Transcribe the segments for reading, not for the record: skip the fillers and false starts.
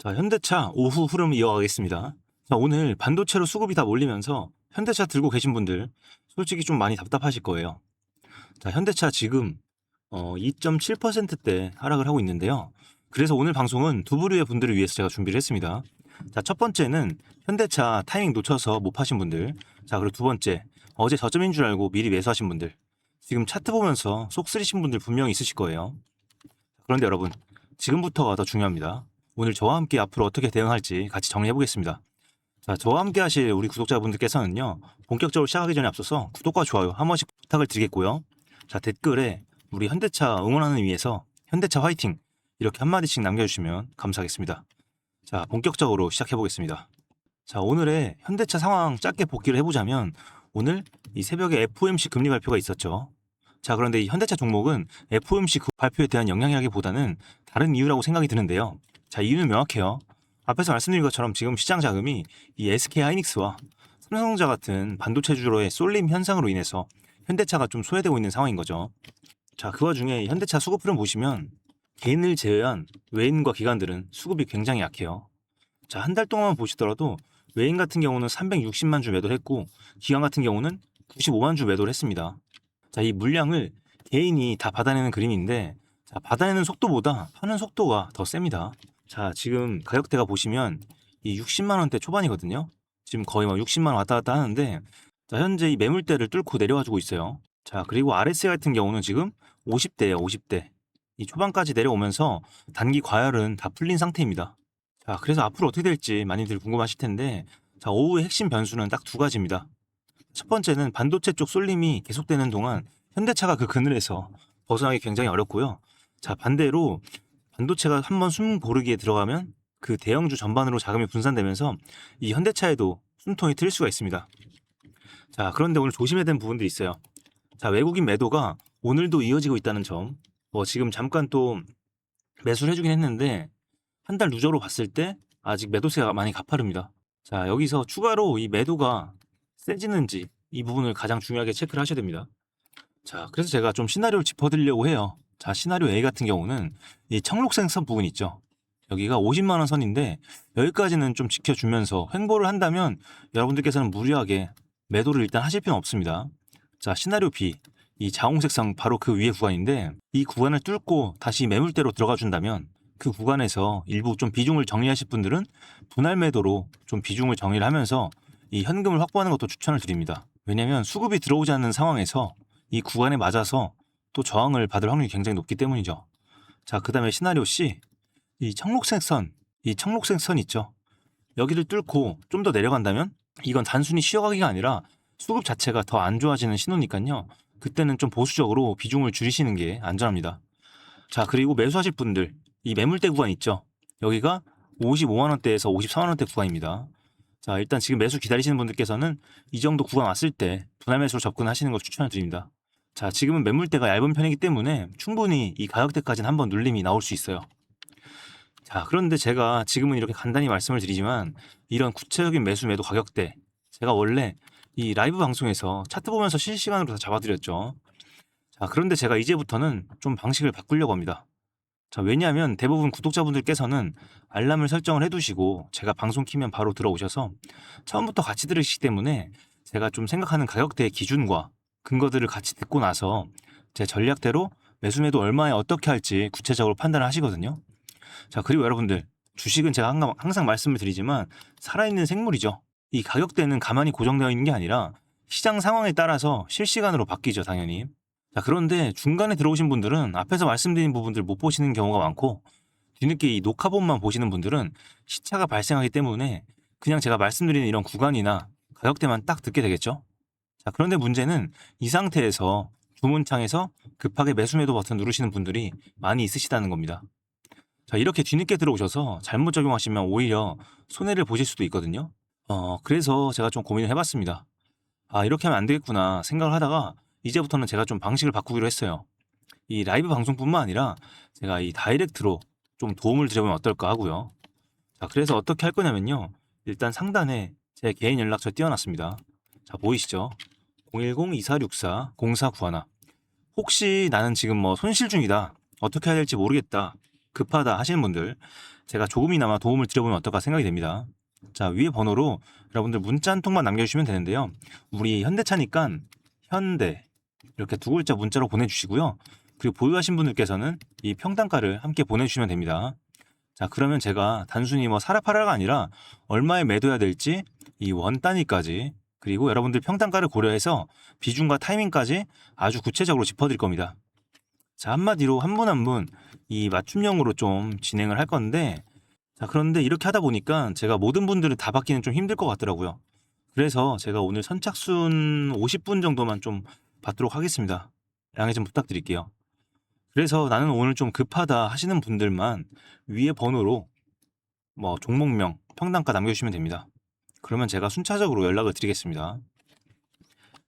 자, 현대차 오후 흐름 이어가겠습니다. 자, 오늘 반도체로 수급이 다 몰리면서 현대차 들고 계신 분들 솔직히 좀 많이 답답하실 거예요. 자, 현대차 지금 2.7%대 하락을 하고 있는데요. 그래서 오늘 방송은 두 부류의 분들을 위해서 제가 준비를 했습니다. 자, 첫 번째는 현대차 타이밍 놓쳐서 못 파신 분들. 자, 그리고 두 번째, 어제 저점인 줄 알고 미리 매수하신 분들. 지금 차트 보면서 속 쓰리신 분들 분명히 있으실 거예요. 그런데 여러분, 지금부터가 더 중요합니다. 오늘 저와 함께 앞으로 어떻게 대응할지 같이 정리해 보겠습니다. 자, 저와 함께 하실 우리 구독자분들께서는요, 본격적으로 시작하기 전에 앞서서 구독과 좋아요 한 번씩 부탁을 드리겠고요. 자, 댓글에 우리 현대차 응원하는 의미에서 현대차 화이팅! 이렇게 한마디씩 남겨주시면 감사하겠습니다. 자, 본격적으로 시작해 보겠습니다. 자, 오늘의 현대차 상황 짧게 복기를 해보자면, 오늘 이 새벽에 FOMC 금리 발표가 있었죠. 자, 그런데 이 현대차 종목은 FOMC 그 발표에 대한 영향이라기보다는 다른 이유라고 생각이 드는데요. 자, 이유는 명확해요. 앞에서 말씀드린 것처럼 지금 시장 자금이 이 SK하이닉스와 삼성전자 같은 반도체주로의 쏠림 현상으로 인해서 현대차가 좀 소외되고 있는 상황인 거죠. 자, 그 와중에 현대차 수급 흐름 보시면 개인을 제외한 외인과 기관들은 수급이 굉장히 약해요. 자, 한 달 동안만 보시더라도 외인 같은 경우는 360만 주 매도를 했고 기관 같은 경우는 95만 주 매도를 했습니다. 자, 이 물량을 개인이 다 받아내는 그림인데, 자, 받아내는 속도보다 파는 속도가 더 셉니다. 자, 지금 가격대가 보시면 이 60만 원대 초반이거든요. 지금 거의 막 60만 원 왔다 갔다 하는데, 자, 현재 이 매물대를 뚫고 내려와주고 있어요. 자, 그리고 RSI 같은 경우는 지금 50대예요, 50대. 이 초반까지 내려오면서 단기 과열은 다 풀린 상태입니다. 자, 그래서 앞으로 어떻게 될지 많이들 궁금하실 텐데, 자, 오후의 핵심 변수는 딱 두 가지입니다. 첫 번째는 반도체 쪽 쏠림이 계속되는 동안 현대차가 그 그늘에서 벗어나기 굉장히 어렵고요. 자, 반대로 반도체가 한번 숨 고르기에 들어가면 그 대형주 전반으로 자금이 분산되면서 이 현대차에도 숨통이 트일 수가 있습니다. 자, 그런데 오늘 조심해야 되는 부분들이 있어요. 자, 외국인 매도가 오늘도 이어지고 있다는 점. 지금 잠깐 또 매수를 해주긴 했는데 한 달 누적으로 봤을 때 아직 매도세가 많이 가파릅니다. 자, 여기서 추가로 이 매도가 세지는지 이 부분을 가장 중요하게 체크를 하셔야 됩니다. 자, 그래서 제가 좀 시나리오를 짚어드리려고 해요. 자, 시나리오 A 같은 경우는 이 청록색 선 부분 있죠. 여기가 50만 원 선인데 여기까지는 좀 지켜주면서 횡보를 한다면 여러분들께서는 무리하게 매도를 일단 하실 필요는 없습니다. 자, 시나리오 B, 이 자홍색 선 바로 그 위에 구간인데 이 구간을 뚫고 다시 매물대로 들어가 준다면 그 구간에서 일부 좀 비중을 정리하실 분들은 분할 매도로 좀 비중을 정리를 하면서 이 현금을 확보하는 것도 추천을 드립니다. 왜냐하면 수급이 들어오지 않는 상황에서 이 구간에 맞아서 또 저항을 받을 확률이 굉장히 높기 때문이죠. 자, 그 다음에 시나리오 C, 이 청록색 선 있죠. 여기를 뚫고 좀 더 내려간다면 이건 단순히 쉬어가기가 아니라 수급 자체가 더 안 좋아지는 신호니까요. 그때는 좀 보수적으로 비중을 줄이시는 게 안전합니다. 자, 그리고 매수하실 분들, 이 매물대 구간 있죠. 여기가 55만 원대에서 54만 원대 구간입니다. 자, 일단 지금 매수 기다리시는 분들께서는 이 정도 구간 왔을 때 분할 매수로 접근하시는 걸 추천을 드립니다. 자, 지금은 매물대가 얇은 편이기 때문에 충분히 이 가격대까지는 한번 눌림이 나올 수 있어요. 자, 그런데 제가 지금은 이렇게 간단히 말씀을 드리지만 이런 구체적인 매수 매도 가격대, 제가 원래 이 라이브 방송에서 차트 보면서 실시간으로 다 잡아드렸죠. 자, 그런데 제가 이제부터는 좀 방식을 바꾸려고 합니다. 자, 왜냐하면 대부분 구독자분들께서는 알람을 설정을 해두시고 제가 방송 키면 바로 들어오셔서 처음부터 같이 들으시기 때문에 제가 좀 생각하는 가격대의 기준과 근거들을 같이 듣고 나서 제 전략대로 매수 매도 얼마에 어떻게 할지 구체적으로 판단을 하시거든요. 자, 그리고 여러분들, 주식은 제가 항상 말씀을 드리지만 살아있는 생물이죠. 이 가격대는 가만히 고정되어 있는 게 아니라 시장 상황에 따라서 실시간으로 바뀌죠, 당연히. 자, 그런데 중간에 들어오신 분들은 앞에서 말씀드린 부분들 못 보시는 경우가 많고 뒤늦게 이 녹화본만 보시는 분들은 시차가 발생하기 때문에 그냥 제가 말씀드리는 이런 구간이나 가격대만 딱 듣게 되겠죠. 자, 그런데 문제는 이 상태에서 주문창에서 급하게 매수 매도 버튼 누르시는 분들이 많이 있으시다는 겁니다. 자, 이렇게 뒤늦게 들어오셔서 잘못 적용하시면 오히려 손해를 보실 수도 있거든요. 그래서 제가 좀 고민을 해봤습니다. 아, 이렇게 하면 안 되겠구나 생각을 하다가 이제부터는 제가 좀 방식을 바꾸기로 했어요. 이 라이브 방송뿐만 아니라 제가 이 다이렉트로 좀 도움을 드려보면 어떨까 하고요. 자, 그래서 어떻게 할 거냐면요. 일단 상단에 제 개인 연락처 띄워놨습니다. 자, 보이시죠? 010-2464-0491. 혹시 나는 지금 손실 중이다. 어떻게 해야 될지 모르겠다. 급하다 하시는 분들 제가 조금이나마 도움을 드려보면 어떨까 생각이 됩니다. 자, 위에 번호로 여러분들 문자 한 통만 남겨주시면 되는데요. 우리 현대차니까 현대 이렇게 두 글자 문자로 보내주시고요. 그리고 보유하신 분들께서는 이 평단가를 함께 보내주시면 됩니다. 자, 그러면 제가 단순히 뭐 사라 팔아가 아니라 얼마에 매도해야 될지 이 원 단위까지 그리고 여러분들 평단가를 고려해서 비중과 타이밍까지 아주 구체적으로 짚어드릴 겁니다. 자, 한마디로 한 분 한 분 이 맞춤형으로 좀 진행을 할 건데, 자, 그런데 이렇게 하다 보니까 제가 모든 분들을 다 받기는 좀 힘들 것 같더라고요. 그래서 제가 오늘 선착순 50분 정도만 좀 받도록 하겠습니다. 양해 좀 부탁드릴게요. 그래서 나는 오늘 좀 급하다 하시는 분들만 위에 번호로 뭐 종목명, 평단가 남겨주시면 됩니다. 그러면 제가 순차적으로 연락을 드리겠습니다.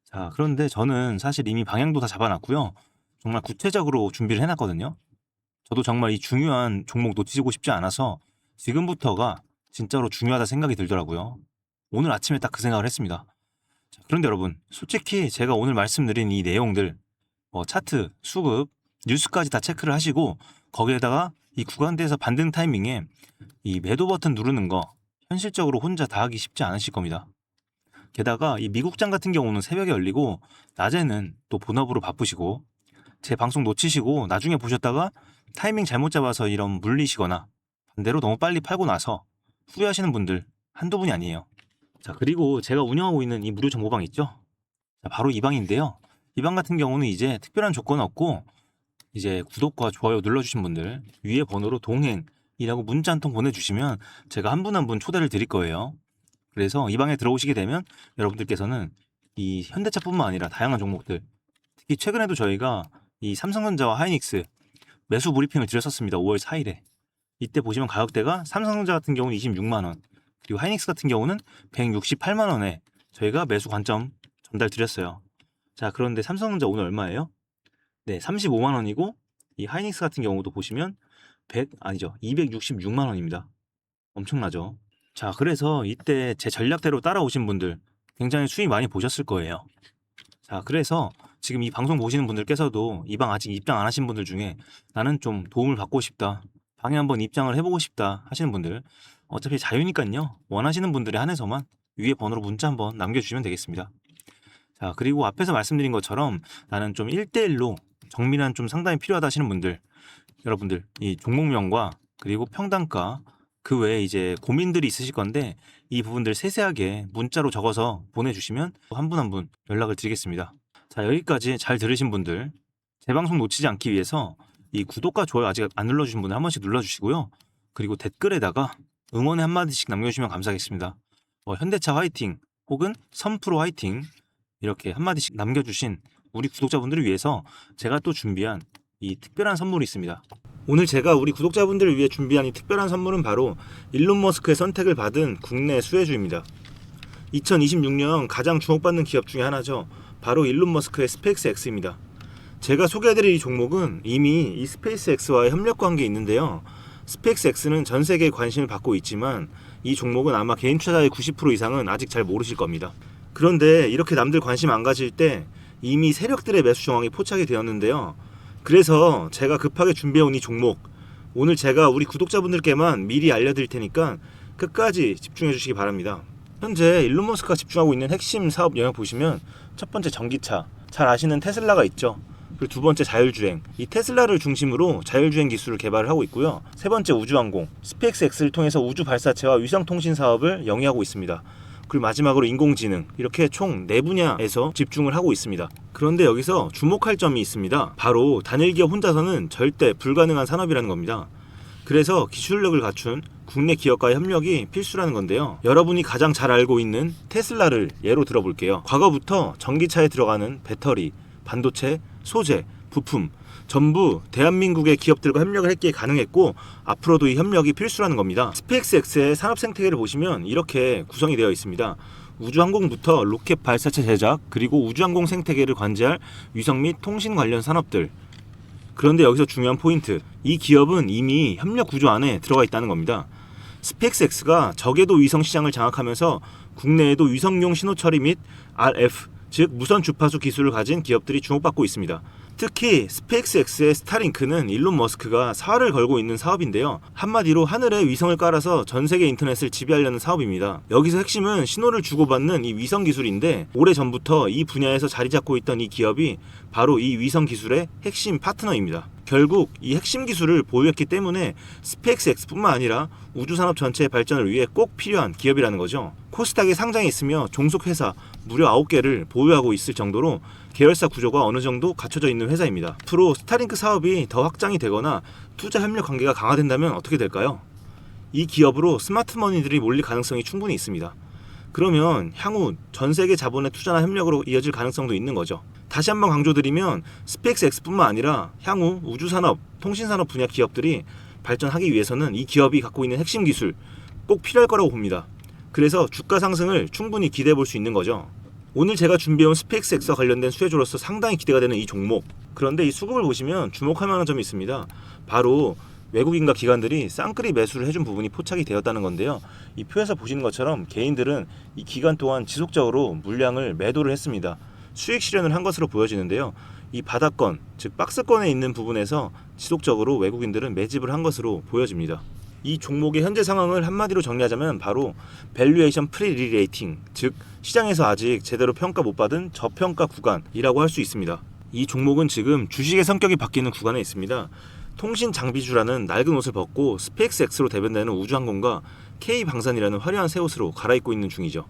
자, 그런데 저는 사실 이미 방향도 다 잡아놨고요. 정말 구체적으로 준비를 해놨거든요. 저도 정말 이 중요한 종목 놓치고 싶지 않아서 지금부터가 진짜로 중요하다 생각이 들더라고요. 오늘 아침에 딱 그 생각을 했습니다. 자, 그런데 여러분, 솔직히 제가 오늘 말씀드린 이 내용들, 뭐 차트, 수급, 뉴스까지 다 체크를 하시고 거기에다가 이 구간대에서 반등 타이밍에 이 매도 버튼 누르는 거 현실적으로 혼자 다 하기 쉽지 않으실 겁니다. 게다가 이 미국장 같은 경우는 새벽에 열리고 낮에는 또 본업으로 바쁘시고 제 방송 놓치시고 나중에 보셨다가 타이밍 잘못 잡아서 이런 물리시거나 반대로 너무 빨리 팔고 나서 후회하시는 분들 한두 분이 아니에요. 자, 그리고 제가 운영하고 있는 이 무료 정보방 있죠? 자, 바로 이 방인데요. 이 방 같은 경우는 이제 특별한 조건 없고 이제 구독과 좋아요 눌러주신 분들 위에 번호로 동행이라고 문자 한 통 보내주시면 제가 한 분 한 분 초대를 드릴 거예요. 그래서 이 방에 들어오시게 되면 여러분들께서는 이 현대차뿐만 아니라 다양한 종목들, 특히 최근에도 저희가 이 삼성전자와 하이닉스 매수 브리핑을 드렸었습니다. 5월 4일에. 이때 보시면 가격대가 삼성전자 같은 경우는 26만 원, 그리고 하이닉스 같은 경우는 168만 원에 저희가 매수 관점 전달 드렸어요. 자, 그런데 삼성전자 오늘 얼마예요? 네, 35만 원이고 이 하이닉스 같은 경우도 보시면 266만 원입니다. 엄청나죠? 자, 그래서 이때 제 전략대로 따라오신 분들 굉장히 수익 많이 보셨을 거예요. 자, 그래서 지금 이 방송 보시는 분들께서도 이 방 아직 입장 안 하신 분들 중에 나는 좀 도움을 받고 싶다, 방에 한번 입장을 해보고 싶다 하시는 분들 어차피 자유니까요. 원하시는 분들에 한해서만 위에 번호로 문자 한번 남겨주시면 되겠습니다. 자, 그리고 앞에서 말씀드린 것처럼 나는 좀 1대1로 정밀한 좀 상담이 필요하다 하시는 분들, 여러분들 이 종목명과 그리고 평단가 그 외에 이제 고민들이 있으실 건데 이 부분들 세세하게 문자로 적어서 보내주시면 한 분 한 분 연락을 드리겠습니다. 자, 여기까지 잘 들으신 분들 제 방송 놓치지 않기 위해서 이 구독과 좋아요 아직 안 눌러주신 분들 한 번씩 눌러주시고요. 그리고 댓글에다가 응원의 한마디씩 남겨주시면 감사하겠습니다. 현대차 화이팅 혹은 선프로 화이팅 이렇게 한마디씩 남겨주신 우리 구독자분들을 위해서 제가 또 준비한 이 특별한 선물이 있습니다. 오늘 제가 우리 구독자분들을 위해 준비한 이 특별한 선물은 바로 일론 머스크의 선택을 받은 국내 수혜주입니다. 2026년 가장 주목받는 기업 중에 하나죠. 바로 일론 머스크의 스페이스X입니다. 제가 소개해드릴 이 종목은 이미 이 스페이스X와의 협력 관계에 있는데요. 스페이스X는 전 세계에 관심을 받고 있지만 이 종목은 아마 개인 투자자의 90% 이상은 아직 잘 모르실 겁니다. 그런데 이렇게 남들 관심 안 가질 때 이미 세력들의 매수 정황이 포착이 되었는데요. 그래서 제가 급하게 준비해온 이 종목 오늘 제가 우리 구독자분들께만 미리 알려드릴 테니까 끝까지 집중해 주시기 바랍니다. 현재 일론 머스크가 집중하고 있는 핵심 사업 영역 보시면 첫 번째 전기차, 잘 아시는 테슬라가 있죠. 그리고 두 번째 자율주행, 이 테슬라를 중심으로 자율주행 기술을 개발을 하고 있고요. 세 번째 우주항공, 스페이스X를 통해서 우주 발사체와 위성통신 사업을 영위하고 있습니다. 그리고 마지막으로 인공지능, 이렇게 총 4분야에서 집중을 하고 있습니다. 그런데 여기서 주목할 점이 있습니다. 바로 단일 기업 혼자서는 절대 불가능한 산업이라는 겁니다. 그래서 기술력을 갖춘 국내 기업과의 협력이 필수라는 건데요. 여러분이 가장 잘 알고 있는 테슬라를 예로 들어볼게요. 과거부터 전기차에 들어가는 배터리, 반도체, 소재, 부품 전부 대한민국의 기업들과 협력을 했기에 가능했고 앞으로도 이 협력이 필수라는 겁니다. 스페이스X의 산업 생태계를 보시면 이렇게 구성이 되어 있습니다. 우주항공부터 로켓 발사체 제작, 그리고 우주항공 생태계를 관제할 위성 및 통신 관련 산업들. 그런데 여기서 중요한 포인트, 이 기업은 이미 협력 구조 안에 들어가 있다는 겁니다. 스페이스X가 저궤도 위성 시장을 장악하면서 국내에도 위성용 신호 처리 및 RF, 즉 무선 주파수 기술을 가진 기업들이 주목받고 있습니다. 특히 스페이스X의 스타링크는 일론 머스크가 사활을 걸고 있는 사업인데요. 한마디로 하늘에 위성을 깔아서 전 세계 인터넷을 지배하려는 사업입니다. 여기서 핵심은 신호를 주고받는 이 위성 기술인데, 오래전부터 이 분야에서 자리 잡고 있던 이 기업이 바로 이 위성 기술의 핵심 파트너입니다. 결국 이 핵심 기술을 보유했기 때문에 스페이스X뿐만 아니라 우주산업 전체의 발전을 위해 꼭 필요한 기업이라는 거죠. 코스닥에 상장해 있으며 종속 회사 무려 9개를 보유하고 있을 정도로 계열사 구조가 어느 정도 갖춰져 있는 회사입니다. 앞으로 스타링크 사업이 더 확장이 되거나 투자 협력 관계가 강화된다면 어떻게 될까요? 이 기업으로 스마트머니들이 몰릴 가능성이 충분히 있습니다. 그러면 향후 전 세계 자본의 투자나 협력으로 이어질 가능성도 있는 거죠. 다시 한번 강조드리면 스페이스X뿐만 아니라 향후 우주산업, 통신산업 분야 기업들이 발전하기 위해서는 이 기업이 갖고 있는 핵심 기술 꼭 필요할 거라고 봅니다. 그래서 주가 상승을 충분히 기대해 볼 수 있는 거죠. 오늘 제가 준비해온 스페이스X와 관련된 수혜주로서 상당히 기대가 되는 이 종목. 그런데 이 수급을 보시면 주목할 만한 점이 있습니다. 바로 외국인과 기관들이 쌍끌이 매수를 해준 부분이 포착이 되었다는 건데요. 이 표에서 보시는 것처럼 개인들은 이 기간 동안 지속적으로 물량을 매도를 했습니다. 수익 실현을 한 것으로 보여지는데요. 이 바닥권, 즉 박스권에 있는 부분에서 지속적으로 외국인들은 매집을 한 것으로 보여집니다. 이 종목의 현재 상황을 한마디로 정리하자면 바로 밸류에이션 프리리레이팅, 즉 시장에서 아직 제대로 평가 못 받은 저평가 구간이라고 할 수 있습니다. 이 종목은 지금 주식의 성격이 바뀌는 구간에 있습니다. 통신 장비주라는 낡은 옷을 벗고 스페이스X로 대변되는 우주항공과 K방산이라는 화려한 새 옷으로 갈아입고 있는 중이죠.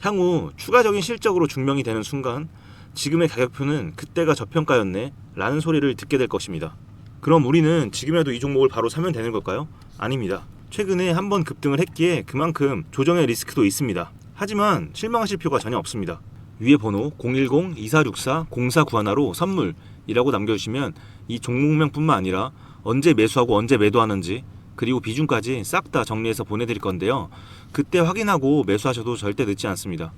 향후 추가적인 실적으로 증명이 되는 순간 지금의 가격표는 그때가 저평가였네 라는 소리를 듣게 될 것입니다. 그럼 우리는 지금이라도 이 종목을 바로 사면 되는 걸까요? 아닙니다. 최근에 한번 급등을 했기에 그만큼 조정의 리스크도 있습니다. 하지만 실망하실 필요가 전혀 없습니다. 위에 번호 010-2464-0491로 선물이라고 남겨주시면 이 종목명뿐만 아니라 언제 매수하고 언제 매도하는지 그리고 비중까지 싹 다 정리해서 보내드릴 건데요. 그때 확인하고 매수하셔도 절대 늦지 않습니다.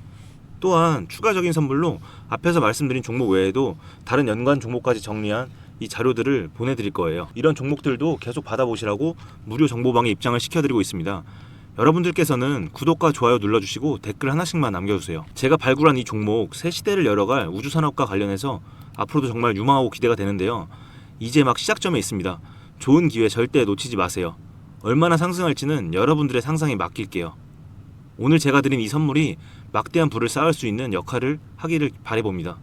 또한 추가적인 선물로 앞에서 말씀드린 종목 외에도 다른 연관 종목까지 정리한 이 자료들을 보내드릴 거예요. 이런 종목들도 계속 받아보시라고 무료 정보방에 입장을 시켜드리고 있습니다. 여러분들께서는 구독과 좋아요 눌러주시고 댓글 하나씩만 남겨주세요. 제가 발굴한 이 종목 새 시대를 열어갈 우주산업과 관련해서 앞으로도 정말 유망하고 기대가 되는데요. 이제 막 시작점에 있습니다. 좋은 기회 절대 놓치지 마세요. 얼마나 상승할지는 여러분들의 상상에 맡길게요. 오늘 제가 드린 이 선물이 막대한 부를 쌓을 수 있는 역할을 하기를 바라봅니다.